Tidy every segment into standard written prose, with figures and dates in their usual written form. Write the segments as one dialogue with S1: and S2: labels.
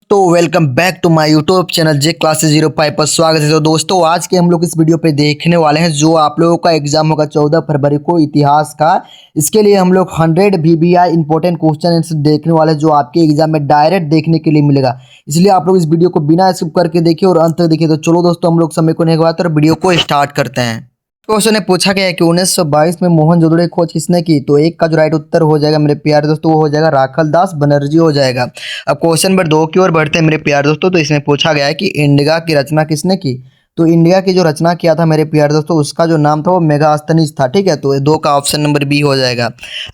S1: दोस्तों welcome back to my YouTube channel J classes 05 पर स्वागत है। तो दोस्तों आज के हम लोग इस वीडियो पे देखने वाले हैं जो आप लोगों का एग्जाम होगा 14 फरवरी को इतिहास का। इसके लिए हम लोग 100 VBI इंपॉर्टेंट क्वेश्चन आंसर देखने वाले हैं जो आपके एग्जाम में डायरेक्ट देखने के लिए मिलेगा। इसलिए आप लोग इस वीडियो को बिना स्किप करके देखिए और अंत तक देखिए। तो चलो दोस्तों हम लोग समय को नहीं गवाते और वीडियो को स्टार्ट करते हैं। क्वेश्चन ने पूछा गया है कि 1922 में मोहनजोदड़ो की खोज किसने की। तो एक का जो राइट उत्तर हो जाएगा मेरे प्यारे दोस्तों वो हो जाएगा राखल दास बनर्जी हो जाएगा। अब क्वेश्चन नंबर 2 की ओर बढ़ते हैं मेरे प्यारे दोस्तों। तो इसमें पूछा गया है कि इंडिका की रचना किसने की। तो इंडिया की जो रचना किया था मेरे प्यारे दोस्तों उसका जो नाम था वो मेगास्थनीज था। ठीक है, तो 2 का ऑप्शन नंबर बी हो जाएगा।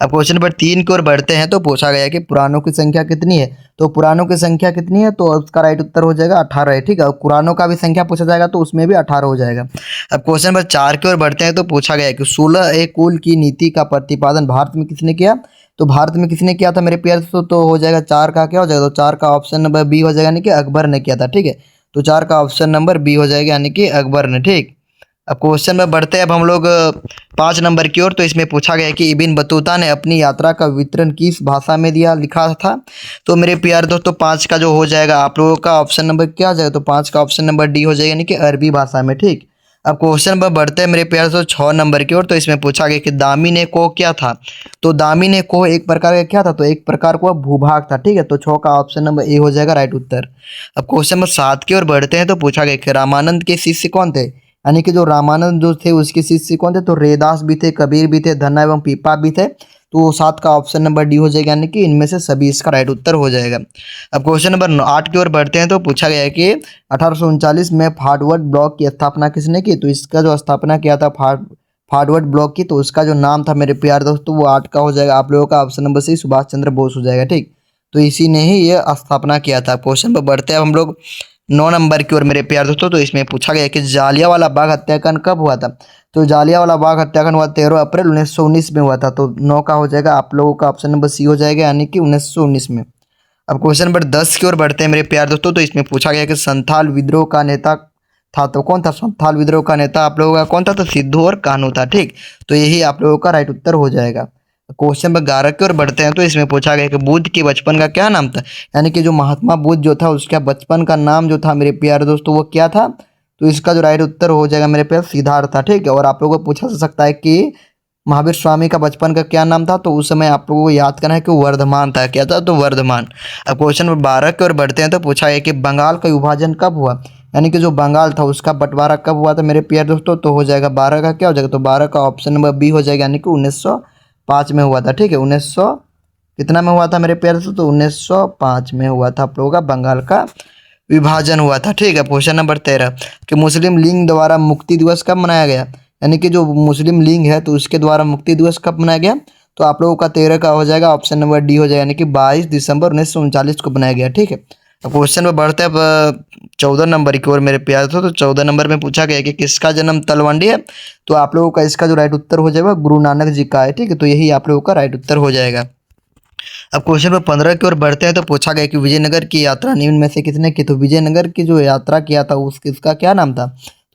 S1: अब क्वेश्चन नंबर 3 की ओर बढ़ते हैं। तो पूछा गया है कि पुराणों की संख्या कितनी है। तो पुराणों की संख्या कितनी है तो उसका राइट उत्तर हो जाएगा 18 है। ठीक है, पुराणों का भी संख्या पूछा जाएगा तो उसमें भी 18 हो जाएगा। अब क्वेश्चन नंबर 4 की ओर बढ़ते हैं। तो पूछा गया है कि 16 कुल की नीति का प्रतिपादन भारत में किसने किया। तो भारत में किसने किया था मेरे प्यारे दोस्तों। तो हो जाएगा 4 का क्या हो जाएगा। तो 4 का ऑप्शन नंबर बी हो जाएगा, यानी कि अकबर ने किया था। ठीक है, तो 4 का ऑप्शन नंबर बी हो जाएगा, यानी कि अकबर ने। ठीक, अब क्वेश्चन में बढ़ते हैं अब हम लोग 5 नंबर की ओर। तो इसमें पूछा गया है कि इब्न बतूता ने अपनी यात्रा का विवरण किस भाषा में लिखा था। तो मेरे प्यारे दोस्तों 5 का जो हो जाएगा आप लोगों का ऑप्शन नंबर क्या हो जाएगा। तो 5 का ऑप्शन नंबर डी हो जाएगा, यानी कि अरबी भाषा में। ठीक, अब क्वेश्चन पर बढ़ते हैं मेरे प्यारे दोस्तों 6 नंबर की ओर। तो इसमें पूछा गया कि दामिनी को क्या था। तो दामिनी को एक प्रकार का क्या था। तो एक प्रकार का भूभाग था। ठीक है, तो 6 का ऑप्शन नंबर ए हो जाएगा राइट उत्तर। अब क्वेश्चन नंबर 7 की ओर बढ़ते हैं। तो पूछा गया कि रामानंद के शिष्य कौन थे। यानी कि जो रामानंद जो थे उसके शिष्य कौन थे। तो रेदास भी थे, कबीर भी थे, धन्ना एवं पीपा भी थे। तो 7 का ऑप्शन नंबर डी हो जाएगा, यानी कि इनमें से सभी इसका राइट उत्तर हो जाएगा। अब क्वेश्चन नंबर 8 की ओर बढ़ते हैं। तो पूछा गया है कि 1839 में फारवर्ड ब्लॉक की स्थापना किसने की। तो इसका जो स्थापना किया था फारवर्ड ब्लॉक की, तो उसका जो नाम था मेरे प्यारे दोस्तों वो 8 का हो जाएगा आप लोगों का ऑप्शन नंबर सी सुभाष चंद्र बोस हो जाएगा। ठीक, तो इसी ने ही ये स्थापना किया था। क्वेश्चन पर बढ़ते हैं अब हम लोग 9 नंबर की ओर मेरे प्यारे दोस्तों। तो इसमें पूछा गया कि जालियांवाला बाग हत्याकांड कब हुआ था। तो जालियांवाला बाग हत्याकांड हुआ 13 अप्रैल 1919 में हुआ था। तो 9 का हो जाएगा आप लोगों का ऑप्शन नंबर सी हो जाएगा, यानी कि 1919 में। अब क्वेश्चन नंबर 10 की ओर बढ़ते हैं मेरे प्यारे दोस्तों। तो इसमें पूछा गया कि संथाल विद्रोह का नेता था। तो कौन था संथाल विद्रोह का नेता आप लोगों का कौन था। तो सिद्धू और कान्हू था। ठीक, तो यही आप लोगों का राइट उत्तर हो जाएगा। क्वेश्चन नंबर 11 की ओर बढ़ते हैं। तो इसमें पूछा गया कि बुद्ध के बचपन का क्या नाम था। यानी कि जो महात्मा बुद्ध जो था उसका बचपन का नाम जो था मेरे प्यारे दोस्तों वो क्या था। तो इसका जो राइट उत्तर हो जाएगा मेरे प्यारे सिद्धार्थ था। ठीक है, और आप लोगों को पूछा जा सकता है कि महावीर स्वामी का बचपन का क्या नाम था। तो उस समय आप लोगों को याद करना है कि वर्धमान था। क्या था, तो वर्धमान। अब क्वेश्चन नंबर 12 की ओर बढ़ते हैं। तो पूछा है कि बंगाल का विभाजन कब हुआ। यानी कि जो बंगाल था उसका बंटवारा कब हुआ था मेरे प्यारे दोस्तों। तो हो जाएगा 12 का क्या हो जाएगा। तो 12 का ऑप्शन नंबर बी हो जाएगा, यानी कि 1905 में हुआ था। ठीक है, 1900 कितना में हुआ था मेरे प्यारे दोस्तों। तो 1905 में हुआ था आप लोगों का बंगाल का विभाजन हुआ था। ठीक है, क्वेश्चन नंबर 13 कि मुस्लिम लीग द्वारा मुक्ति दिवस कब मनाया गया। यानी कि जो मुस्लिम लीग है तो उसके द्वारा मुक्ति दिवस कब मनाया गया। तो आप लोगों का 13 का हो जाएगा ऑप्शन नंबर डी हो जाएगा, यानी कि 22 दिसंबर 1939 को बनाया गया। ठीक है, अब क्वेश्चन में बढ़ते हैं अब 14 नंबर की ओर मेरे प्यारे थे। तो 14 नंबर में पूछा गया कि किसका जन्म तलवंडी है। तो आप लोगों का इसका जो राइट उत्तर हो जाएगा गुरु नानक जी का है। ठीक है, तो यही आप लोगों का राइट उत्तर हो जाएगा। अब क्वेश्चन पर 15 की ओर बढ़ते हैं। तो पूछा गया कि विजयनगर की यात्रा निम्न में से किसने की। तो विजयनगर की जो यात्रा किया था उसका क्या नाम था।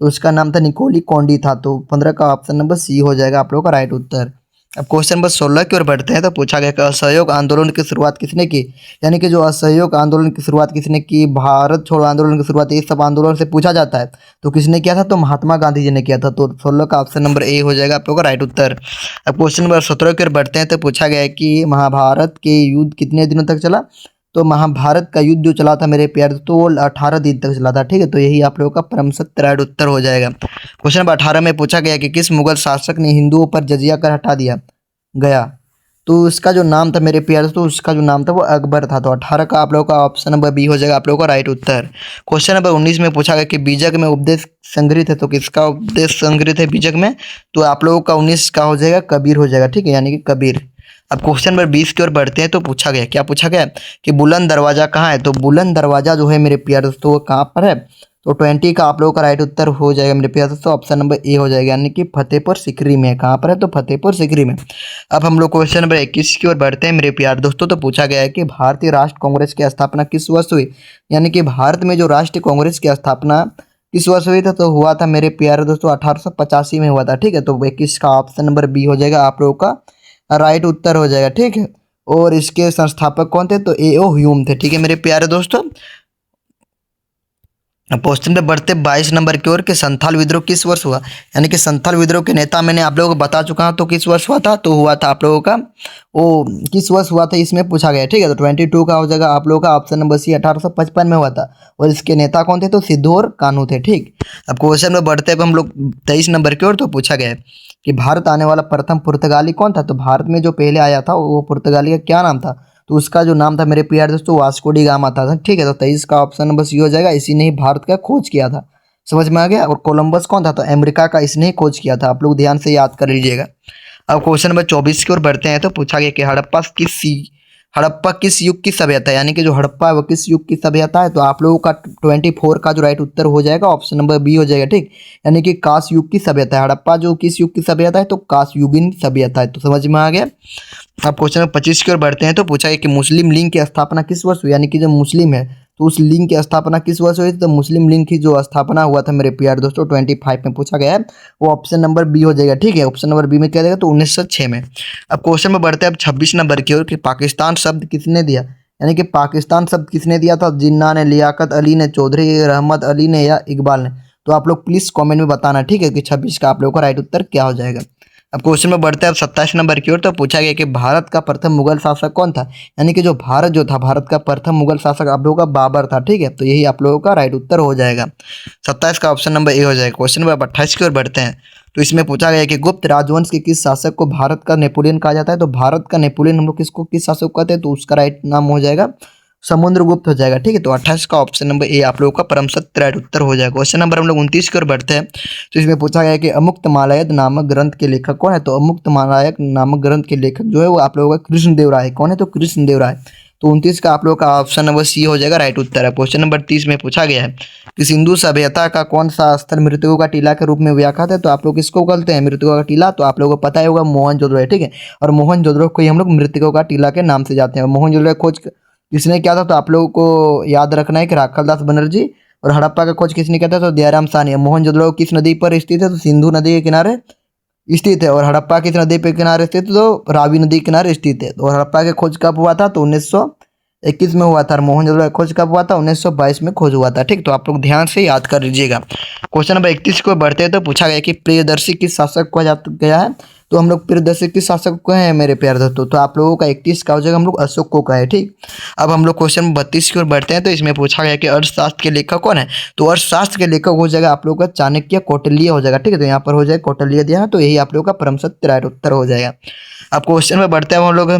S1: तो उसका नाम था निकोली कौंडी था। तो 15 का ऑप्शन नंबर सी हो जाएगा आप लोगों का राइट उत्तर। अब क्वेश्चन नंबर 16 की ओर बढ़ते हैं। तो पूछा गया कि असहयोग आंदोलन की शुरुआत किसने की। यानी कि जो असहयोग आंदोलन की शुरुआत किसने की, भारत छोड़ो आंदोलन की शुरुआत, ये सब आंदोलन से पूछा जाता है। तो किसने किया था। तो महात्मा गांधी जी ने किया था। तो 16 का ऑप्शन नंबर ए हो जाएगा आप लोगों का राइट उत्तर। अब क्वेश्चन नंबर 17 की ओर बढ़ते हैं। तो पूछा गया है कि महाभारत के युद्ध कितने दिनों तक चला। तो महाभारत का युद्ध जो चला था मेरे प्यारे तो वो 18 दिन तक चला था। ठीक है, तो यही आप लोगों का परम सत्य राइट उत्तर हो जाएगा। क्वेश्चन नंबर 18 में पूछा गया कि किस मुगल शासक ने हिंदुओं पर जजिया कर हटा दिया गया। तो उसका जो नाम था मेरे प्यारे तो उसका जो नाम था वो अकबर था। तो 18 का आप लोगों का ऑप्शन नंबर बी हो जाएगा आप लोगों का राइट उत्तर। क्वेश्चन नंबर 19 में पूछा गया कि बीजक में उपदेश संग्रहित है। तो किसका उपदेश संग्रहित है बीजक में। तो आप लोगों का 19 का हो जाएगा कबीर हो जाएगा। ठीक है, यानी कि कबीर। अब क्वेश्चन नंबर 20 की ओर बढ़ते हैं। तो पूछा गया क्या पूछा गया कि बुलंद दरवाजा कहाँ है। तो बुलंद दरवाजा जो है मेरे प्यारे दोस्तों वो कहाँ पर है। तो 20 का आप लोगों का राइट उत्तर हो जाएगा मेरे प्यारे दोस्तों ऑप्शन नंबर ए हो जाएगा, यानी कि फतेहपुर सीकरी में। कहाँ पर है। तो फतेहपुर सीकरी में। अब हम लोग क्वेश्चन नंबर 21 की ओर बढ़ते हैं मेरे प्यारे दोस्तों। तो पूछा गया है कि भारतीय राष्ट्र कांग्रेस की स्थापना किस वर्ष हुई। यानी कि भारत में जो राष्ट्रीय कांग्रेस की स्थापना किस वर्ष हुई था। तो हुआ था मेरे प्यारे दोस्तों 1885 में हुआ था। ठीक है, तो 21 का ऑप्शन नंबर बी हो जाएगा आप लोगों का राइट उत्तर हो जाएगा। ठीक है, और इसके संस्थापक कौन थे। तो ए ओ ह्यूम थे। ठीक है मेरे प्यारे दोस्तों, अब क्वेश्चन पे बढ़ते 22 नंबर की ओर कि संथाल विद्रोह किस वर्ष हुआ। यानी कि संथाल विद्रोह के नेता मैंने आप लोगों को बता चुका हूँ, तो किस वर्ष हुआ था, तो हुआ था आप लोगों का वो किस वर्ष हुआ था इसमें पूछा गया। ठीक है, तो 22 का हो जाएगा आप लोगों का ऑप्शन नंबर सी, 1855 में हुआ था। और इसके नेता कौन थे, तो सिद्धू और कान्हू थे। ठीक, अब क्वेश्चन में बढ़ते अब हम लोग 23 नंबर की ओर, तो पूछा गया है कि भारत आने वाला प्रथम पुर्तगाली कौन था। तो भारत में जो पहले आया था वो पुर्तगाली का क्या नाम था, तो उसका जो नाम था मेरे प्यारे दोस्तों वास्को डी गामा था। ठीक है, तो 23 का ऑप्शन नंबर सी हो जाएगा। इसी ने ही भारत का खोज किया था। समझ में आ गया। और कोलंबस कौन था, तो अमेरिका का इसने ही खोज किया था। आप लोग ध्यान से याद कर लीजिएगा। अब क्वेश्चन नंबर 24 की ओर बढ़ते हैं, तो पूछा गया कि हड़प्पा किस युग की सभ्यता है। यानी कि जो हड़प्पा है वो किस युग की सभ्यता है, तो आप लोगों का 24 का जो राइट उत्तर हो जाएगा ऑप्शन नंबर बी हो जाएगा। ठीक, यानी कि कांस युग की सभ्यता है। हड़प्पा जो किस युग की सभ्यता है, तो कांस युगीन सभ्यता है। तो समझ में आ गया। अब क्वेश्चन नंबर 25 की ओर बढ़ते हैं, तो पूछा गया कि मुस्लिम लीग की स्थापना किस वर्ष हुई। यानी कि जो मुस्लिम है तो उस लीग की स्थापना किस वर्ष हुई थी, तो मुस्लिम लीग की जो स्थापना हुआ था मेरे प्यारे दोस्तों 25 में पूछा गया है, वो ऑप्शन नंबर बी हो जाएगा। ठीक है, ऑप्शन नंबर बी में क्या देगा, तो 1906 में। अब क्वेश्चन में बढ़ते हैं अब 26 नंबर की ओर कि पाकिस्तान शब्द किसने दिया। यानी कि पाकिस्तान शब्द किसने दिया था, जिन्ना ने, लियाकत अली ने, चौधरी रहमत अली ने, या इकबाल ने। तो आप लोग प्लीज कमेंट में बताना। ठीक है, कि 26 का आप लोगों का राइट उत्तर क्या हो जाएगा। अब क्वेश्चन में बढ़ते हैं अब 27 नंबर की ओर, तो पूछा गया कि भारत का प्रथम मुगल शासक कौन था। यानी कि जो भारत जो था, भारत का प्रथम मुगल शासक आप लोगों का बाबर था। ठीक है, तो यही आप लोगों का राइट उत्तर हो जाएगा। 27 का ऑप्शन नंबर ए हो जाएगा। क्वेश्चन नंबर 28 की ओर बढ़ते हैं, तो इसमें पूछा गया कि गुप्त राजवंश के किस शासक को भारत का नेपोलियन कहा जाता है। तो भारत का नेपोलियन हम लोग किसको किस शासक को कहते हैं, तो उसका राइट नाम हो जाएगा समुद्रगुप्त हो जाएगा। ठीक है, तो 28 का ऑप्शन नंबर ए आप लोगों का परम सत्य राइट उत्तर हो जाएगा। क्वेश्चन नंबर हम लोग 29 की ओर बढ़ते हैं, तो इसमें पूछा गया कि अमुक्त मालयद नामक ग्रंथ के लेखक कौन है। तो अमुक्त मालयद नामक ग्रंथ के लेखक जो है वो आप लोगों का कृष्णदेव राय। कौन है, तो कृष्णदेव राय। तो 29 का आप लोगों का ऑप्शन नंबर सी हो जाएगा राइट उत्तर है। क्वेश्चन नंबर 30 में पूछा गया है कि सिंधु सभ्यता का कौन सा स्थल मृतकों का टीला के रूप में व्याख्यात है। तो आप लोग किसको कहते हैं मृतकों का टीला, तो आप लोगों को पता ही होगा मोहनजोदड़ो है। ठीक है, और मोहनजोदड़ो को ही हम लोग मृतकों का टीला के नाम से जाते हैं। मोहनजोदड़ो खोज किसने किया था, तो आप लोगों को याद रखना है कि राखालदास बनर्जी। और हड़प्पा का खोज किसने किया था, तो दयाराम साहनी। मोहनजोदड़ो किस नदी पर स्थित है, तो सिंधु नदी के किनारे स्थित है। और हड़प्पा किस नदी पे किनारे स्थित है, तो रावी नदी के किनारे स्थित है। और हड़प्पा की खोज कब हुआ था, तो 1921 में हुआ था। और मोहनजोदड़ो की खोज कब हुआ था, 1922 में खोज हुआ था। ठीक, तो आप लोग ध्यान से याद कर लीजिएगा। क्वेश्चन नंबर 31 को बढ़ते हैं, तो पूछा गया कि प्रियदर्शी किस शासक को गया है। तो हम लोग प्रियदर्शी किस शासक को हैं मेरे प्यारे दोस्तों, तो आप लोगों का 31 का हो जाएगा हम लोग अशोक को कहे। ठीक, अब हम लोग क्वेश्चन 32 की ओर बढ़ते हैं, तो इसमें पूछा गया कि अर्थशास्त्र के लेखक कौन है। तो अर्थशास्त्र के लेखक हो जाएगा आप लोगों का चाणक्य कौटिल्य हो जाएगा। ठीक है, तो यहाँ पर हो जाएगा कौटिल्य दिया है, तो यही आप लोगों का परम सत्य राइट उत्तर हो जाएगा। अब क्वेश्चन में बढ़ते हैं हम लोग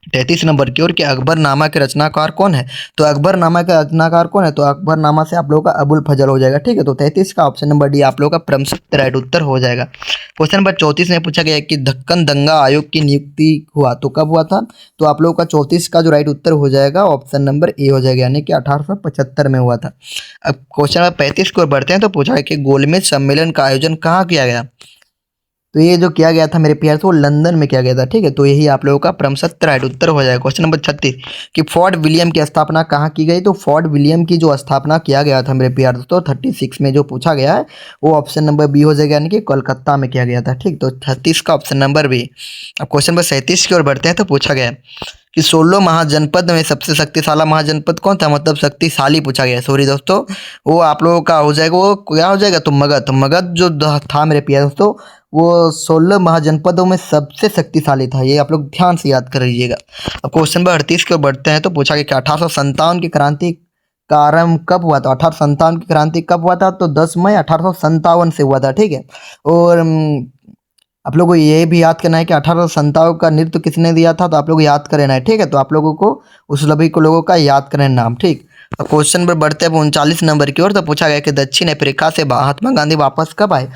S1: 33 नंबर की ओर कि अकबरनामा के रचनाकार कौन है। तो अकबरनामा का रचनाकार कौन है, तो अकबरनामा से आप लोगों का अबुल फजल हो जाएगा। ठीक है, तो 33 का ऑप्शन नंबर डी आप लोगों का परम सत्य राइट उत्तर हो जाएगा। क्वेश्चन नंबर 34 में पूछा गया कि दक्कन दंगा आयोग की नियुक्ति हुआ तो कब हुआ था। तो आप लोगों का 34 का जो राइट उत्तर हो जाएगा ऑप्शन नंबर ए हो जाएगा, यानी कि 1875 में हुआ था। अब क्वेश्चन नंबर 35 की ओर बढ़ते हैं, तो पूछा गया कि गोलमेज सम्मेलन का आयोजन कहाँ किया गया। तो ये जो किया गया था मेरे प्यार से वो लंदन में किया गया था। ठीक है, तो यही आप लोगों का परम सत्य राइट उत्तर हो जाएगा। क्वेश्चन नंबर 36 कि फोर्ट विलियम की स्थापना कहाँ की गई। तो फोर्ट विलियम की जो स्थापना किया गया था मेरे प्यार दोस्तों 36 में जो पूछा गया है वो ऑप्शन नंबर बी हो जाएगा, यानी कि कोलकाता में किया गया था। ठीक, तो 36 का ऑप्शन नंबर बी। अब क्वेश्चन नंबर 37 की ओर बढ़ते हैं, तो पूछा गया कि 16 महाजनपद में सबसे शक्तिशाली महाजनपद कौन था, मतलब शक्तिशाली पूछा गया है। सॉरी दोस्तों, वो आप लोगों का हो जाएगा, वो क्या हो जाएगा, तो मगध। तो मगध जो था मेरे प्यारे दोस्तों वो 16 महाजनपदों में सबसे शक्तिशाली था। ये आप लोग ध्यान से याद कर लीजिएगा। अब क्वेश्चन नंबर 38 की ओर बढ़ते हैं, तो पूछा गया कि 1857 की क्रांति का आरंभ कब हुआ था। 1857 की क्रांति कब हुआ था, तो 10 मई 1857 से हुआ था। ठीक है, और आप लोगों को ये भी याद करना है कि 1857 का नृत्य किसने दिया था, तो आप लोग याद करना है। ठीक है, तो आप लोगों को उस सभी को लोगों का याद करना है नाम। ठीक, अब क्वेश्चन पर बढ़ते हैं 39 नंबर की ओर, तो पूछा गया कि दक्षिण अफ्रीका से महात्मा गांधी वापस कब आए।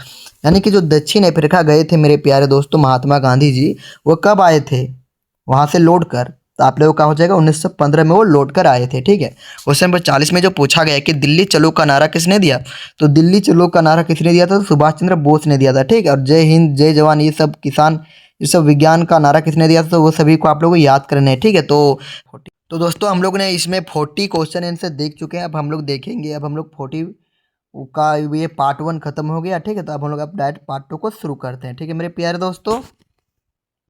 S1: यानी कि जो दक्षिण अफ्रीका गए थे मेरे प्यारे दोस्तों महात्मा गांधी जी, वो कब आए थे वहां से लौट कर। तो आप लोगों का हो जाएगा 1915 में वो लौट कर आए थे। ठीक है, क्वेश्चन नंबर 40 में जो पूछा गया है कि दिल्ली चलो का नारा किसने दिया। तो दिल्ली चलो का नारा किसने दिया था, तो सुभाष चंद्र बोस ने दिया था। ठीक है, और जय हिंद जय जवान ये सब किसान ये सब विज्ञान का नारा किसने दिया था, तो वो सभी को आप लोगों को याद करना है। ठीक है, तो दोस्तों हम लोग ने इसमें 40 क्वेश्चन आंसर देख चुके हैं। अब हम लोग देखेंगे, अब हम लोग 40 का ये पार्ट 1 खत्म हो गया। ठीक है, तो अब हम लोग अब डायरेक्ट पार्ट 2 को शुरू करते हैं। ठीक है मेरे प्यारे दोस्तों,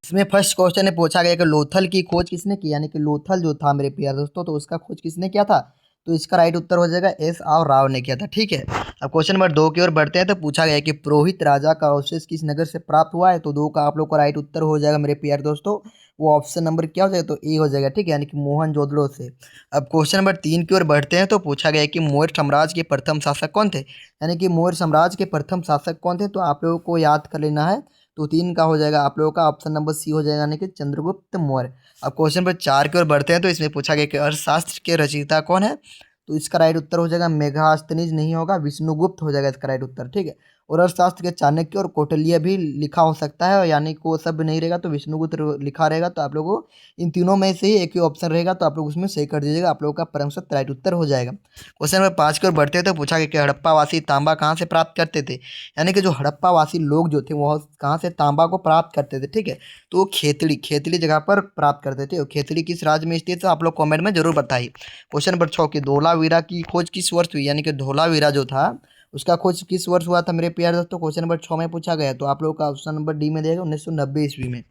S1: इसमें फर्स्ट क्वेश्चन में पूछा गया कि लोथल की खोज किसने की। यानी कि लोथल जो था मेरे प्यारे दोस्तों, तो उसका खोज किसने किया था, तो इसका राइट उत्तर हो जाएगा एस आर राव ने किया था। ठीक है, अब क्वेश्चन नंबर 2 की ओर बढ़ते हैं। तो पूछा गया है कि पुरोहित राजा का अवशेष किस नगर से प्राप्त हुआ है। तो 2 का आप लोग का राइट उत्तर हो जाएगा मेरे प्यारे दोस्तों, वो ऑप्शन नंबर क्या हो जाएगा, तो ए हो जाएगा। ठीक है, यानी कि मोहनजोदड़ो से। अब क्वेश्चन नंबर 3 की ओर बढ़ते हैं। तो पूछा गया है कि मौर्य साम्राज्य के प्रथम शासक कौन थे, यानी कि मौर्य साम्राज्य के प्रथम शासक कौन थे। तो आप लोगों को याद कर लेना है। तो 3 का हो जाएगा आप लोगों का ऑप्शन नंबर सी हो जाएगा, यानी कि चंद्रगुप्त मौर्य। अब क्वेश्चन नंबर 4 की ओर बढ़ते हैं। तो इसमें पूछा गया कि अर्थशास्त्र के रचयिता कौन है। तो इसका राइट उत्तर हो जाएगा मेगास्थनीज नहीं होगा, विष्णुगुप्त हो जाएगा इसका राइट उत्तर। ठीक है, और अर्थशास्त्र के चाणक्य और कौटिल्य भी लिखा हो सकता है, यानी कि वो सब नहीं रहेगा तो विष्णुगुप्त लिखा रहेगा। तो आप लोगों को इन तीनों में से ही एक ही ऑप्शन रहेगा, तो आप लोग उसमें सही कर दीजिएगा, आप लोगों का परम सत्य राइट उत्तर हो जाएगा। क्वेश्चन नंबर 5 की ओर बढ़ते हैं। तो पूछा गया कि हड़प्पावासी तांबा कहाँ से प्राप्त करते थे, यानी कि जो हड़प्पावासी लोग जो थे वह कहाँ से तांबा को प्राप्त करते थे। ठीक है, तो वो खेतड़ी खेतड़ी जगह पर प्राप्त करते थे। और खेतड़ी किस राज्य में स्थित है, आप लोग कमेंट में जरूर बताइए। क्वेश्चन नंबर 6 की धोलावीरा की खोज किस वर्ष हुई, यानी कि धोलावीरा जो था उसका खोज किस वर्ष हुआ था मेरे प्यारे दोस्तों। क्वेश्चन नंबर 6 में पूछा गया, तो आप लोगों का ऑप्शन नंबर डी में देगा 1990 ईस्वी में।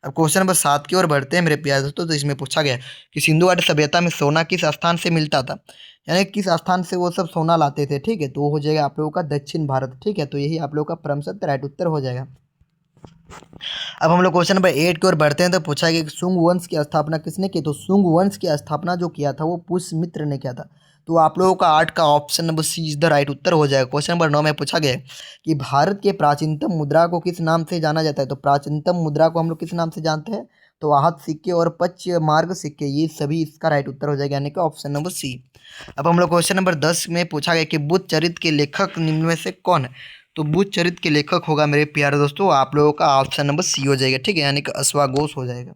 S1: अब क्वेश्चन नंबर 7 की ओर बढ़ते हैं मेरे प्यारे दोस्तों। तो इसमें पूछा गया कि सिंधु घाटी सभ्यता में सोना किस स्थान से मिलता था, यानी किस स्थान से वो सब सोना लाते थे। ठीक है, तो वो हो जाएगा आप लोगों का दक्षिण भारत। ठीक है, तो यही आप लोगों का परम सत्य राइट उत्तर हो जाएगा। अब हम लोग क्वेश्चन नंबर 8 की ओर बढ़ते हैं। तो पूछा गया कि शुंग वंश की स्थापना किसने की। तो शुंग वंश की स्थापना जो किया था वो पुष्यमित्र ने किया था। तो आप लोगों का 8 का option number C is the right उत्तर हो जाएगा। क्वेश्चन नंबर 9 में पूछा गया है कि भारत के प्राचीनतम मुद्रा को किस नाम से जाना जाता है। तो प्राचीनतम मुद्रा को हम लोग किस नाम से जानते हैं, तो आहत सिक्के और पच्य मार्ग सिक्के, ये सभी इसका राइट उत्तर हो जाएगा, यानी कि ऑप्शन नंबर सी। अब हम लोग क्वेश्चन नंबर 10 में पूछा गया कि बुद्ध चरित्र के लेखक निम्न में से कौन है। तो बुद्ध चरित्र के लेखक होगा मेरे प्यारे दोस्तों आप लोगों का ऑप्शन नंबर सी हो जाएगा। ठीक है, यानी कि अश्वाघोष हो जाएगा।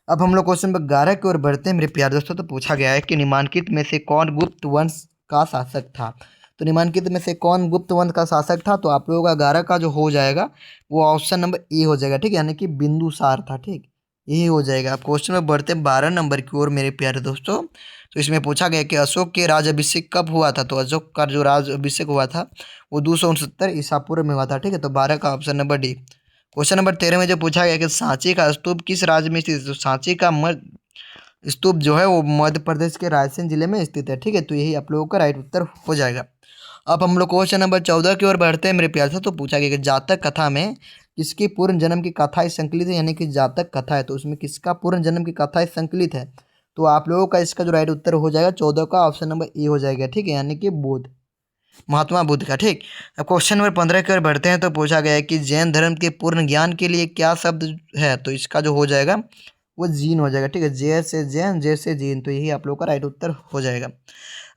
S1: अब हम लोग क्वेश्चन नंबर 11 की ओर बढ़ते हैं मेरे प्यारे दोस्तों। तो पूछा गया है कि निम्नलिखित में से कौन गुप्त वंश का शासक था। तो निम्नलिखित में से कौन गुप्त वंश का शासक था। तो आप लोगों का 11 का जो हो जाएगा वो ऑप्शन नंबर ए हो जाएगा। ठीक है, यानी कि बिंदुसार था। ठीक, यही हो जाएगा। अब क्वेश्चन में बढ़ते हैं 12 नंबर की ओर मेरे प्यारे दोस्तों। तो इसमें पूछा गया कि अशोक के राज अभिषेक कब हुआ था। तो अशोक का जो राज अभिषेक हुआ था वो 269 ईसा पूर्व में हुआ था। ठीक है, तो 12 का option number D. Question number 13 में जो पूछा गया कि सांची का स्तूप किस राज्य में स्थित है। तो सांची का स्तूप जो है वो मध्य प्रदेश के रायसेन जिले में स्थित है। ठीक है, तो यही आप लोगों का राइट उत्तर हो जाएगा। अब हम लोग क्वेश्चन नंबर 14 की ओर बढ़ते हैं मेरे प्यार से। तो पूछा गया कि जातक कथा में किसकी पूर्ण जन्म की कथा संकलित है, यानी कि जातक कथा है तो उसमें किसका पूर्ण जन्म की कथा संकलित है। तो आप लोगों का इसका जो राइट उत्तर हो जाएगा 14 का ऑप्शन नंबर ए हो जाएगा। ठीक है, यानी कि बुद्ध, महात्मा बुद्ध का। ठीक, अब क्वेश्चन नंबर 15 की ओर बढ़ते हैं। तो पूछा गया है कि जैन धर्म के पूर्ण ज्ञान के लिए क्या शब्द है। तो इसका जो हो जाएगा वो जीन हो जाएगा। ठीक है, जय से जैन, जय से जीन, तो यही आप लोग का राइट उत्तर हो जाएगा।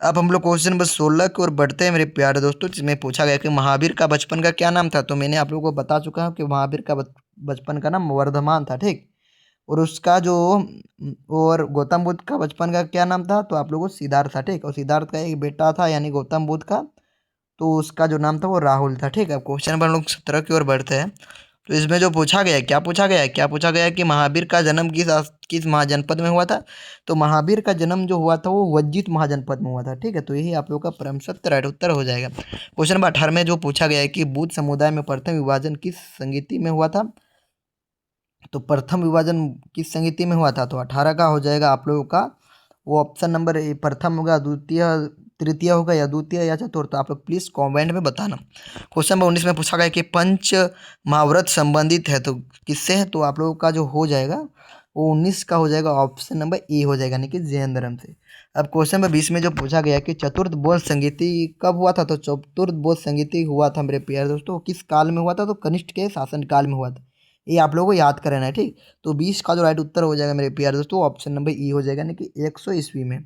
S1: अब हम लोग क्वेश्चन नंबर 16 की ओर बढ़ते हैं मेरे प्यारे दोस्तों, जिसमें पूछा गया कि महावीर का बचपन का क्या नाम था। तो मैंने आप लोगों को बता चुका हूँ कि महावीर का बचपन का नाम वर्धमान था। ठीक, और उसका जो और गौतम बुद्ध का बचपन का क्या नाम था। तो आप लोगों को सिद्धार्थ था। ठीक, और सिद्धार्थ का एक बेटा था यानी गौतम बुद्ध का, तो उसका जो नाम था वो राहुल था। ठीक है, अब क्वेश्चन नंबर हम लोग 17 की ओर बढ़ते हैं। तो इसमें जो पूछा गया है क्या पूछा गया है कि महावीर का जन्म किस महाजनपद में हुआ था। तो महावीर का जन्म जो हुआ था वो वज्जित महाजनपद में हुआ था। ठीक है, तो यही आप लोग का परम सत्य राइट उत्तर हो जाएगा। क्वेश्चन नंबर 18 में जो पूछा गया है कि बुद्ध समुदाय में प्रथम विभाजन किस संगीति में हुआ था। तो प्रथम विभाजन किस संगीति में हुआ था। तो 18 का हो जाएगा आप लोगों का वो ऑप्शन नंबर ए प्रथम होगा, द्वितीय तृतीय होगा, या द्वितीय या चतुर्थ। तो आप लोग प्लीज़ कमेंट में बताना। क्वेश्चन नंबर 19 में पूछा गया कि पंच महाव्रत संबंधित है तो किससे है। तो आप लोगों का जो हो जाएगा वो 19 का हो जाएगा ऑप्शन नंबर ए हो जाएगा, यानी कि जैन धर्म से। अब क्वेश्चन नंबर 20 में जो पूछा गया कि चतुर्थ बौद्ध संगीति कब हुआ था। तो चतुर्थ बौद्ध संगीति हुआ था मेरे प्यारे दोस्तों किस काल में हुआ था। तो कनिष्ठ के शासन काल में हुआ था। ये आप लोगों को याद करना है। ठीक, तो 20 का जो राइट उत्तर हो जाएगा मेरे प्यारे दोस्तों ऑप्शन नंबर ई हो जाएगा, यानी कि 100 ईस्वी में।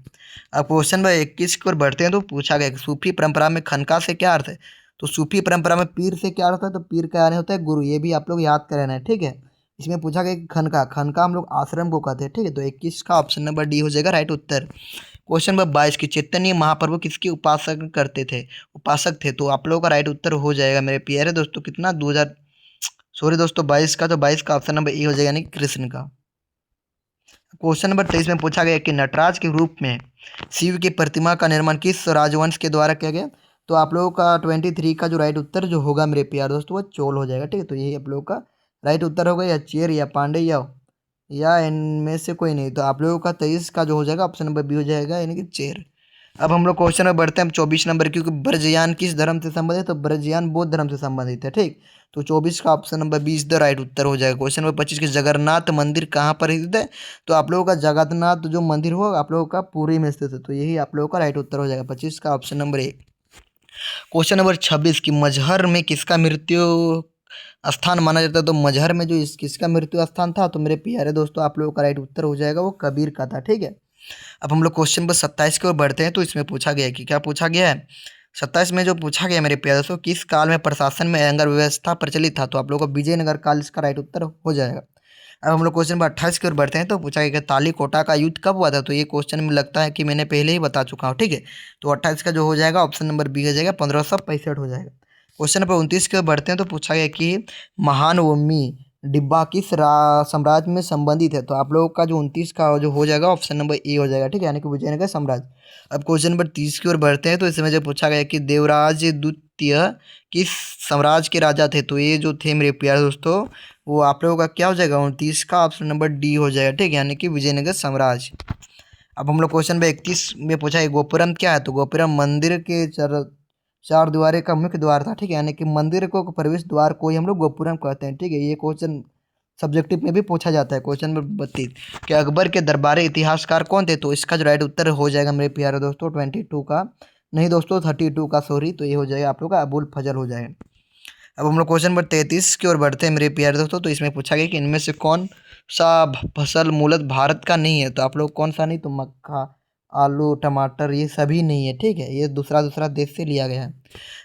S1: अब क्वेश्चन नंबर 21 की ओर बढ़ते हैं। तो पूछा गया कि सूफी परंपरा में खनका से क्या अर्थ है। तो सूफी परंपरा में पीर से क्या अर्थ है। तो पीर का यानी होता है गुरु, ये भी आप लोग याद करना है। ठीक है, इसमें पूछा गया कि खनका खनका हम लोग आश्रम को कहते हैं। ठीक है, तो 21 का ऑप्शन नंबर डी हो जाएगा राइट उत्तर। क्वेश्चन नंबर 22 की चैतन्य महाप्रभु किसके उपासक करते थे, उपासक थे। तो आप लोगों का राइट उत्तर हो जाएगा मेरे प्यारे दोस्तों कितना 2000 सॉरी दोस्तों 22 का, तो 22 का ऑप्शन नंबर ए हो जाएगा, यानी कृष्ण का। क्वेश्चन नंबर 23 में पूछा गया कि नटराज के रूप में शिव की प्रतिमा का निर्माण किस राजवंश के द्वारा किया गया। तो आप लोगों का 23 का जो राइट उत्तर जो होगा मेरे प्यारे दोस्तों वो चोल हो जाएगा। ठीक है, तो यही आप लोगों का राइट उत्तर होगा, या चेर या पांडे या इनमें से कोई नहीं। तो आप लोगों का 23 का जो हो जाएगा ऑप्शन नंबर बी हो जाएगा, यानी कि चेर। अब हम लोग क्वेश्चन में बढ़ते हैं 24 नंबर, क्योंकि ब्रजयान किस धर्म से संबंधित है, तो ब्रजयान बौद्ध धर्म से संबंधित है। ठीक, तो 24 का ऑप्शन नंबर 20 द राइट उत्तर हो जाएगा। क्वेश्चन नंबर 25 के जगन्नाथ मंदिर कहाँ पर स्थित है, तो आप लोगों का जगन्नाथ जो मंदिर होगा आप लोगों का पुरी में स्थित है, तो यही आप लोगों का राइट उत्तर हो जाएगा 25 का ऑप्शन नंबर 1। क्वेश्चन नंबर 26 की मजहर में किसका मृत्यु स्थान माना जाता है, तो मजहर में जो किसका मृत्यु स्थान था, तो मेरे प्यारे दोस्तों आप लोगों का राइट उत्तर हो जाएगा वो कबीर का था। ठीक है, अब हम लोग क्वेश्चन नंबर 27 की ओर बढ़ते हैं। तो इसमें पूछा गया है कि क्या पूछा गया है, 27 में जो पूछा गया मेरे प्यारे दोस्तों, किस काल में प्रशासन में अयंगर व्यवस्था प्रचलित था, तो आप लोगों को विजयनगर काल इसका राइट उत्तर हो जाएगा। अब हम लोग क्वेश्चन नंबर 28 की ओर बढ़ते हैं। तो पूछा गया कि तालीकोटा का युद्ध कब हुआ था, तो ये क्वेश्चन में लगता है कि मैंने पहले ही बता चुका हूँ। ठीक है, तो 28 का जो हो जाएगा ऑप्शन नंबर बी हो जाएगा, 1565 हो जाएगा। क्वेश्चन नंबर 29 की ओर बढ़ते हैं। तो पूछा गया कि महान वम्मी डिब्बा किस साम्राज्य में संबंधित है, तो आप लोगों का जो 29 का जो हो जाएगा ऑप्शन नंबर ए हो जाएगा। ठीक है, यानी कि विजयनगर साम्राज्य। अब क्वेश्चन नंबर 30 की ओर बढ़ते हैं। तो इसमें जो पूछा गया कि देवराज द्वितीय किस साम्राज्य के राजा थे, तो ये जो थे मेरे प्यारे दोस्तों वो आप लोगों का क्या हो जाएगा 29 का ऑप्शन नंबर डी हो जाएगा। ठीक है, यानी कि विजयनगर साम्राज्य। अब हम लोग क्वेश्चन नंबर 31 में पूछा है गोपुरम क्या है, तो गोपुरम मंदिर के चार द्वारे का मुख्य द्वार था। ठीक है, यानी कि मंदिर को प्रवेश द्वार को ही हम लोग गोपुरम कहते हैं। ठीक है, ये क्वेश्चन सब्जेक्टिव में भी पूछा जाता है। क्वेश्चन नंबर 32 कि अकबर के दरबारी इतिहासकार कौन थे, तो इसका जो राइट उत्तर हो जाएगा मेरे प्यारे दोस्तों 22 का, नहीं दोस्तों 32 का, सॉरी, तो ये हो जाएगा आप लोग का अबुल फजल हो जाएगा। अब हम लोग क्वेश्चन नंबर 33 की ओर बढ़ते हैं मेरे प्यारे दोस्तों। तो इसमें पूछा गया कि इनमें से कौन सा फसल मूलतः भारत का नहीं है, तो आप लोग कौन सा नहीं, तो मक्का, आलू, टमाटर ये सभी नहीं है। ठीक है, ये दूसरा दूसरा देश से लिया गया है।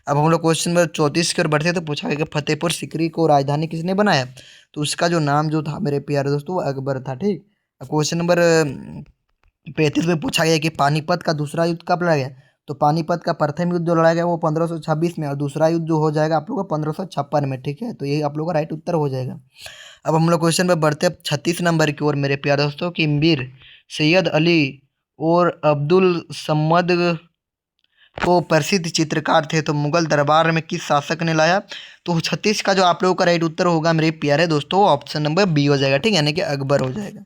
S1: अब हम लोग क्वेश्चन नंबर 34 की ओर बढ़ते हैं। तो पूछा गया कि फतेहपुर सीकरी को राजधानी किसने बनाया, तो उसका जो नाम जो था मेरे प्यारे दोस्तों वो अकबर था। ठीक, अब क्वेश्चन नंबर 35 में पूछा गया कि पानीपत का दूसरा युद्ध कब लड़ा गया, तो पानीपत का प्रथम युद्ध जो लड़ा गया वो 1526 में, और दूसरा युद्ध जो हो जाएगा आप लोग का 1556 में। ठीक है, तो यही आप लोग का राइट उत्तर हो जाएगा। अब हम लोग क्वेश्चन पर बढ़ते हैं 36 नंबर की ओर मेरे प्यारे दोस्तों कि मीर सैयद अली और अब्दुल सम्मद को प्रसिद्ध चित्रकार थे, तो मुगल दरबार में किस शासक ने लाया, तो 36 का जो आप लोगों का राइट उत्तर होगा मेरे प्यारे दोस्तों ऑप्शन नंबर बी हो जाएगा। ठीक है, यानी कि अकबर हो जाएगा।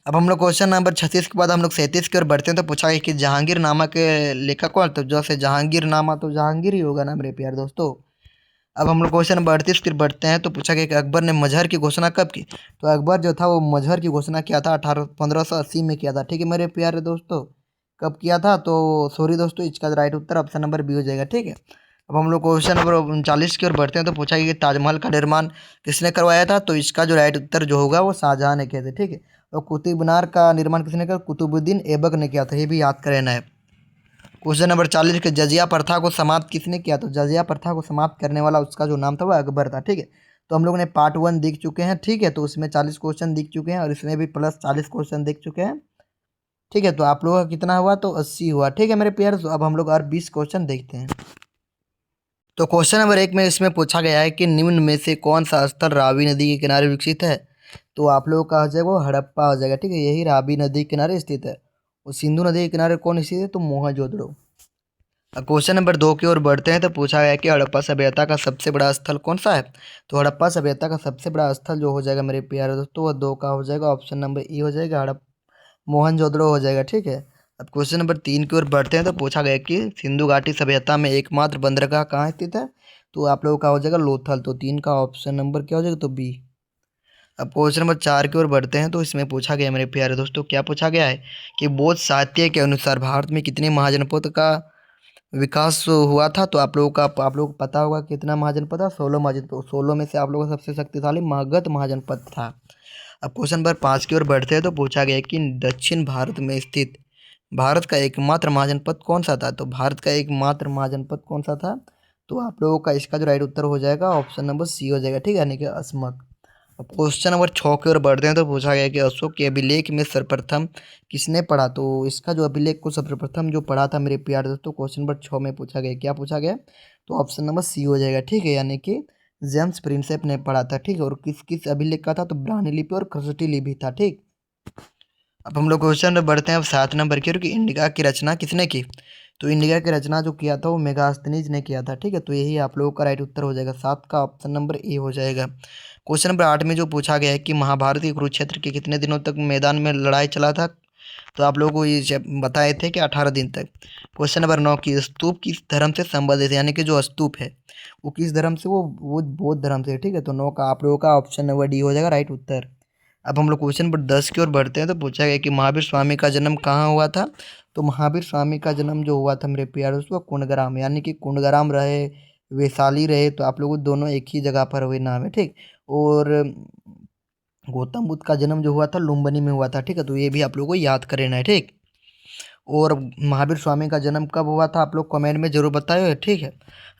S1: अब हम लोग क्वेश्चन नंबर 36 के बाद हम लोग 37 की ओर बढ़ते हैं। तो पूछा गया कि जहांगीर नामा के लेखक कौन, तो जैसे जहांगीर नामा तो जहांगीर ही होगा ना मेरे प्यारे दोस्तों। अब हम लोग क्वेश्चन नंबर 38 की ओर बढ़ते हैं। तो पूछा गया कि अकबर ने मजहर की घोषणा कब की, तो अकबर जो था वो मजहर की घोषणा किया था 1580 में किया था। ठीक है मेरे प्यारे दोस्तों, कब किया था, तो सॉरी दोस्तों इसका राइट उत्तर ऑप्शन नंबर बी हो जाएगा। ठीक है, अब हम लोग क्वेश्चन नंबर 39 की ओर बढ़ते हैं। तो पूछा गया कि ताजमहल का निर्माण किसने करवाया था, तो इसका जो राइट उत्तर जो होगा वो शाहजहां ने किया था। ठीक है, और कुतुब मीनार का निर्माण किसने किया, कुतुबुद्दीन ऐबक ने किया था, ये भी याद कर लेना है। क्वेश्चन नंबर 40 के जजिया प्रथा को समाप्त किसने किया, तो जजिया प्रथा को समाप्त करने वाला उसका जो नाम था वो अकबर था। ठीक है, तो हम लोग ने पार्ट 1 देख चुके हैं। ठीक है, तो उसमें 40 क्वेश्चन दिख चुके हैं और इसमें भी प्लस 40 क्वेश्चन देख चुके हैं। ठीक है, तो आप लोगों का कितना हुआ, तो 80 हुआ। ठीक है मेरे प्यार, तो अब हम लोग और 20 क्वेश्चन देखते हैं। तो क्वेश्चन नंबर 1 में इसमें पूछा गया है कि निम्न में से कौन सा स्थल रावी नदी के किनारे विकसित है, तो आप लोगों का हो जाएगा वो हड़प्पा हो जाएगा। ठीक है, यही रावी नदी के किनारे स्थित है। और सिंधु नदी के किनारे कौन स्थित है, तो मोहनजोदड़ो। अब क्वेश्चन नंबर 2 की ओर बढ़ते हैं। तो पूछा गया कि हड़प्पा सभ्यता का सबसे बड़ा स्थल कौन सा है, तो हड़प्पा सभ्यता का सबसे बड़ा स्थल जो हो जाएगा मेरे प्यारे दोस्तों वह 2 का हो जाएगा, ऑप्शन नंबर ई हो जाएगा, हड़प मोहनजोदड़ो हो जाएगा। ठीक है, अब क्वेश्चन नंबर 3 की ओर बढ़ते हैं। तो पूछा गया कि सिंधु घाटी सभ्यता में एकमात्र बंदरगाह कहाँ स्थित है, तो आप लोगों का हो जाएगा लोथल, तो 3 का ऑप्शन नंबर क्या हो जाएगा, तो बी। अब क्वेश्चन नंबर 4 की ओर बढ़ते हैं। तो इसमें पूछा गया मेरे प्यारे दोस्तों, क्या पूछा गया है कि बौद्ध साहित्य के अनुसार भारत में कितने महाजनपद का विकास हुआ था, तो आप लोगों को पता होगा कितना महाजनपद था, 16 महाजनपद। 16 में से आप लोगों का सबसे शक्तिशाली मगध महाजनपद था। अब क्वेश्चन नंबर 5 की ओर बढ़ते हैं। तो पूछा गया कि दक्षिण भारत में स्थित भारत का एकमात्र महाजनपद कौन सा था, तो भारत का एकमात्र महाजनपद कौन सा था, तो आप लोगों का इसका जो राइट उत्तर हो जाएगा ऑप्शन नंबर सी हो जाएगा। ठीक है, यानी कि अस्मक। अब क्वेश्चन नंबर 6 की ओर बढ़ते हैं। तो पूछा गया कि अशोक के अभिलेख में सर्वप्रथम किसने पढ़ा, तो इसका जो अभिलेख को सर्वप्रथम जो पढ़ा था मेरे प्यारे दोस्तों क्वेश्चन नंबर 6 में पूछा गया, क्या पूछा गया, तो ऑप्शन नंबर सी हो जाएगा। ठीक है, यानी कि जेम्स प्रिंसेप ने पढ़ा था। ठीक है, और किस किस अभिलेख का था, तो ब्राह्मी लिपि और खसोटी लिपि था। ठीक, अब हम लोग क्वेश्चन में बढ़ते हैं। अब 7 नंबर की ओर कि इंडिका की रचना किसने की, तो इंडिका की रचना जो किया था वो मेगास्थनीज ने किया था। ठीक है, तो यही आप लोगों का राइट उत्तर हो जाएगा, 7 का ऑप्शन नंबर ए हो जाएगा। क्वेश्चन नंबर 8 में जो पूछा गया है कि महाभारत के कुरुक्षेत्र के कितने दिनों तक मैदान में लड़ाई चला था, तो आप लोगों को ये बताए थे कि 18 दिन तक। क्वेश्चन नंबर 9 की स्तूप किस धर्म से संबंधित है, यानी कि जो स्तूप है वो किस धर्म से, वो बौद्ध धर्म से, ठीक है। तो 9 का आप लोगों का ऑप्शन नंबर डी हो जाएगा राइट उत्तर। अब हम लोग क्वेश्चन नंबर 10 की ओर बढ़ते हैं। तो पूछा गया कि महावीर स्वामी का जन्म कहाँ हुआ था। तो महावीर स्वामी का जन्म जो हुआ था मेरे प्यारे दोस्तों कुंडग्राम, यानी कि कुंडग्राम रहे, वैशाली रहे, तो आप लोगों दोनों एक ही जगह पर हुए नाम है, ठीक। और गौतम बुद्ध का जन्म जो हुआ था लुम्बिनी में हुआ था, ठीक है। तो ये भी आप लोगों को याद कर लेना है, ठीक। और महावीर स्वामी का जन्म कब हुआ था आप लोग कमेंट में जरूर बताइए, ठीक है।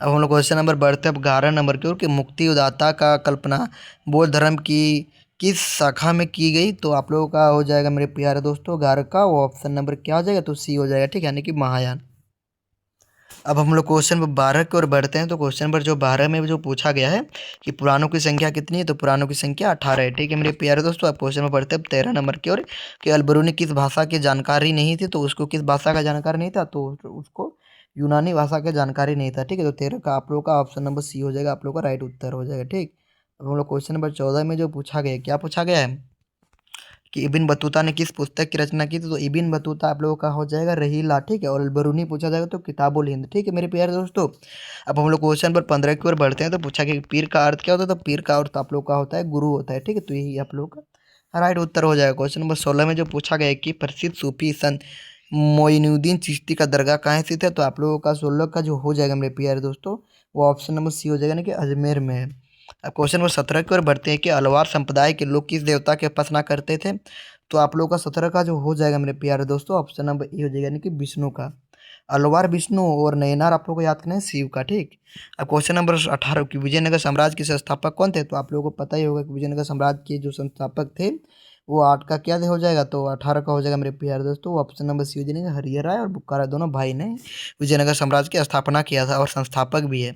S1: अब हम लोग क्वेश्चन नंबर बढ़ते हैं अब 11 नंबर की ओर कि मुक्ति उदाता का कल्पना बौद्ध धर्म की किस शाखा में की गई। तो आप लोगों का हो जाएगा मेरे प्यारे दोस्तों 11 का वो ऑप्शन नंबर क्या हो जाएगा, तो सी हो जाएगा, ठीक है, यानी कि महायान। अब हम लोग क्वेश्चन नंबर 12 की ओर बढ़ते हैं। तो क्वेश्चन नंबर जो 12 में जो पूछा गया है कि पुराणों की संख्या कितनी है। तो पुराणों की संख्या 18 है, ठीक है मेरे प्यारे दोस्तों। अब क्वेश्चन में बढ़ते हैं 13 नंबर की ओर कि अलबरूनी किस भाषा की जानकारी नहीं थी। तो उसको किस भाषा का जानकारी नहीं था, तो उसको यूनानी भाषा की जानकारी नहीं था, ठीक है। तो 13 का आप लोग का ऑप्शन नंबर सी हो जाएगा, आप लोग का राइट उत्तर हो जाएगा, ठीक। अब हम लोग क्वेश्चन नंबर 14 में जो पूछा गया क्या पूछा गया है कि इबिन बतूता ने किस पुस्तक की रचना की थी। तो इबिन बतूता आप लोगों का हो जाएगा रहीला, ठीक है। और अलबरूनी पूछा जाएगा तो किताबुल हिंद, ठीक है मेरे प्यारे दोस्तों। अब हम लोग क्वेश्चन पर 15 की ओर बढ़ते हैं। तो पूछा कि पीर का अर्थ क्या होता है। तो पीर का अर्थ आप लोग का होता है गुरु होता है, ठीक है। तो यही आप लोग का राइट उत्तर हो जाएगा। क्वेश्चन नंबर 16 में जो पूछा गया है कि प्रसिद्ध सूफी संत मोइनुद्दीन चिश्ती का दरगाह कहाँ स्थित है। तो आप लोगों का 16 का जो हो जाएगा मेरे प्यारे दोस्तों वो ऑप्शन नंबर सी हो जाएगा, यानी कि अजमेर में है। अब क्वेश्चन नंबर 17 की ओर बढ़ते हैं कि अलवार संप्रदाय के लोग किस देवता के उपासना करते थे। तो आप लोगों का 17 का जो हो जाएगा मेरे प्यारे दोस्तों ऑप्शन नंबर ए हो जाएगा, यानी कि विष्णु का। अलवार विष्णु और नयनार आप लोग को याद करना है शिव का, ठीक। अब क्वेश्चन नंबर 18 की विजयनगर साम्राज्य के संस्थापक कौन थे। तो आप लोगों को पता ही होगा कि विजयनगर साम्राज्य के जो संस्थापक थे वो 8 का क्या हो जाएगा, तो 18 का हो जाएगा मेरे प्यारे दोस्तों ऑप्शन नंबर सी हो जाएगा। हरिहर राय और बुक्का राय दोनों भाई ने विजयनगर साम्राज्य की स्थापना किया था और संस्थापक भी है।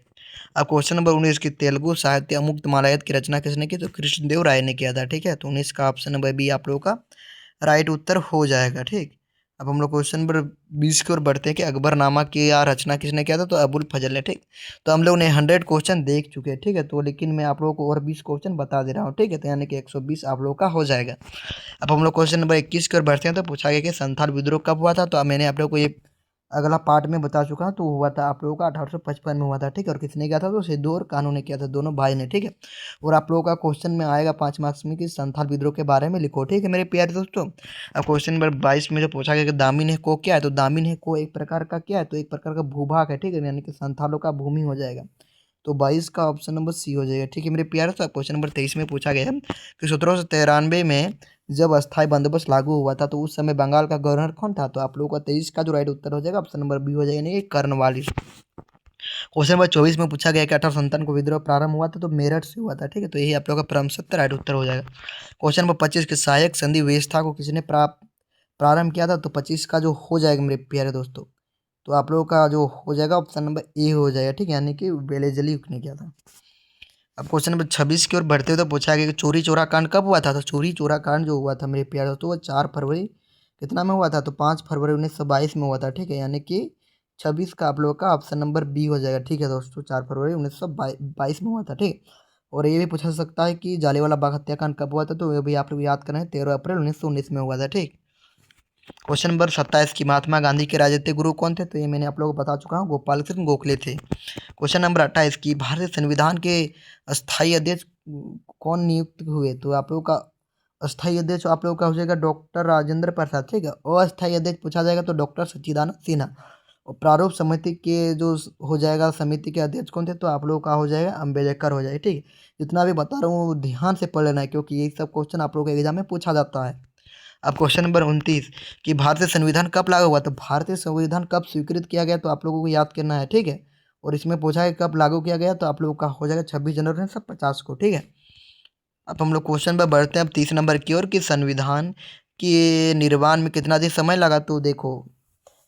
S1: अब क्वेश्चन नंबर 19 की तेलुगु साहित्य अमुक्त मालायत की रचना किसने की। तो कृष्णदेव राय ने किया था, ठीक है। तो 19 का ऑप्शन नंबर बी आप लोगों का राइट उत्तर हो जाएगा, ठीक। अब हम लोग क्वेश्चन नंबर 20 की ओर बढ़ते हैं कि अकबरनामा की या रचना किसने किया था। तो अबुल फजल ने, ठीक। तो हम लोग ने 100 क्वेश्चन देख चुके हैं, ठीक है। तो लेकिन मैं आप लोगों को और 20 क्वेश्चन बता दे रहा हूँ, ठीक है। तो यानी कि 120 आप लोगों का हो जाएगा। अब हम लोग क्वेश्चन नंबर 21 की ओर बढ़ते हैं। तो पूछा गया कि संथाल विद्रोह कब हुआ था। तो मैंने आप लोग को ये अगला पार्ट में बता चुका हूँ। तो हुआ था आप लोगों का 1855 में हुआ था, ठीक है। और किसने किया था, तो सिद्धू और कान्हू ने किया था, दोनों भाई ने, ठीक है। और आप लोगों का क्वेश्चन में आएगा 5 मार्क्स में कि संथाल विद्रोह के बारे में लिखो, ठीक है मेरे प्यारे दोस्तों। अब क्वेश्चन नंबर 22 में जो पूछा गया कि दामिन है को क्या है। तो दामिन है को एक प्रकार का क्या है, तो एक प्रकार का भूभाग है, ठीक है, यानी कि संथालों का भूमि हो जाएगा। तो 22 का ऑप्शन नंबर सी हो जाएगा, ठीक है मेरे प्यारे। तो क्वेश्चन नंबर 23 में पूछा गया है कि 1793 में जब अस्थायी बंदोबस्त लागू हुआ था तो उस समय बंगाल का गवर्नर कौन था। तो आप लोगों का 23 का जो राइट उत्तर हो जाएगा ऑप्शन नंबर बी हो जाएगा, यानी कि कर्नवालिस। क्वेश्चन नंबर 24 में पूछा गया कि 1857 को विद्रोह प्रारंभ हुआ था। तो मेरठ से हुआ था, ठीक है। तो यही आप लोगों का परम सत्य राइट उत्तर हो जाएगा। क्वेश्चन नंबर 25 की सहायक संधि व्यवस्था को किसने प्रारंभ किया था। तो 25 का जो हो जाएगा मेरे प्यारे दोस्तों तो आप लोगों का जो हो जाएगा ऑप्शन नंबर ए हो जाएगा, ठीक है, यानी कि वेलेजली ने किया था। अब क्वेश्चन नंबर 26 की ओर बढ़ते हुए तो पूछा गया कि चोरी चोरा कांड कब हुआ था। तो चोरी चोरा कांड जो हुआ था मेरे प्यारे दोस्तों वो 4 फरवरी कितना में हुआ था। तो 5 फरवरी 1922 में हुआ था, ठीक है, यानी कि 26 का आप लोगों का ऑप्शन नंबर बी हो जाएगा, ठीक है दोस्तों। 4 फरवरी 1922 में हुआ था, ठीक। और ये भी पूछा सकता है कि जालियांवाला बाग हत्याकांड कब हुआ था। तो ये भी आप लोग याद करें 13 अप्रैल 1919 में हुआ था, ठीक। क्वेश्चन नंबर 27 की महात्मा गांधी के राजनीतिक गुरु कौन थे। तो ये मैंने आप लोगों को बता चुका हूँ, गोपाल कृष्ण गोखले थे। क्वेश्चन नंबर 28 की भारतीय संविधान के अस्थायी अध्यक्ष कौन नियुक्त हुए। तो आप लोगों का अस्थायी अध्यक्ष आप लोगों का हो जाएगा डॉक्टर राजेंद्र प्रसाद, ठीक है। अस्थायी अध्यक्ष पूछा जाएगा तो डॉक्टर सच्चिदानंद सिन्हा। और प्रारूप समिति के जो हो जाएगा समिति के अध्यक्ष कौन थे। तो आप लोगों का हो जाएगा अम्बेडकर हो जाएगा, ठीक है। जितना भी बता रहा हूँ ध्यान से पढ़ लेना है क्योंकि ये सब क्वेश्चन आप लोगों के एग्जाम में पूछा जाता है। अब क्वेश्चन नंबर 29 कि भारतीय संविधान कब लागू हुआ। तो भारतीय संविधान कब स्वीकृत किया गया तो आप लोगों को याद करना है, ठीक है। और इसमें पूछा है कब लागू किया गया तो आप लोगों का हो जाएगा 26 जनवरी 1950 को, ठीक है। अब हम लोग क्वेश्चन पर बढ़ते हैं अब 30 नंबर की ओर कि संविधान के निर्माण में कितना दिन समय लगा। तो देखो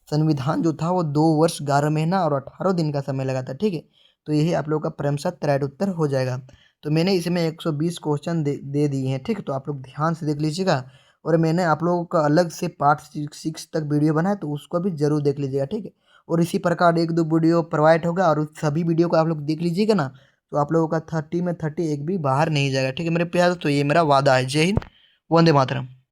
S1: संविधान जो था वो 2 वर्ष 11 महीना और 18 दिन का समय लगा था, ठीक है। तो यही आप लोगों का क्रमशः राइट उत्तर हो जाएगा। तो मैंने इसमें 120 क्वेश्चन दे दिए हैं, ठीक है। तो आप लोग ध्यान से देख लीजिएगा। और मैंने आप लोगों का अलग से पार्ट 6 तक वीडियो बनाया तो उसको भी जरूर देख लीजिएगा, ठीक है। और इसी प्रकार 1-2 वीडियो प्रोवाइड होगा और उस सभी वीडियो को आप लोग देख लीजिएगा ना तो आप लोगों का 30 में 30 एक भी बाहर नहीं जाएगा, ठीक है मेरे प्यार। तो ये मेरा वादा है। जय हिंद, वंदे मातरम।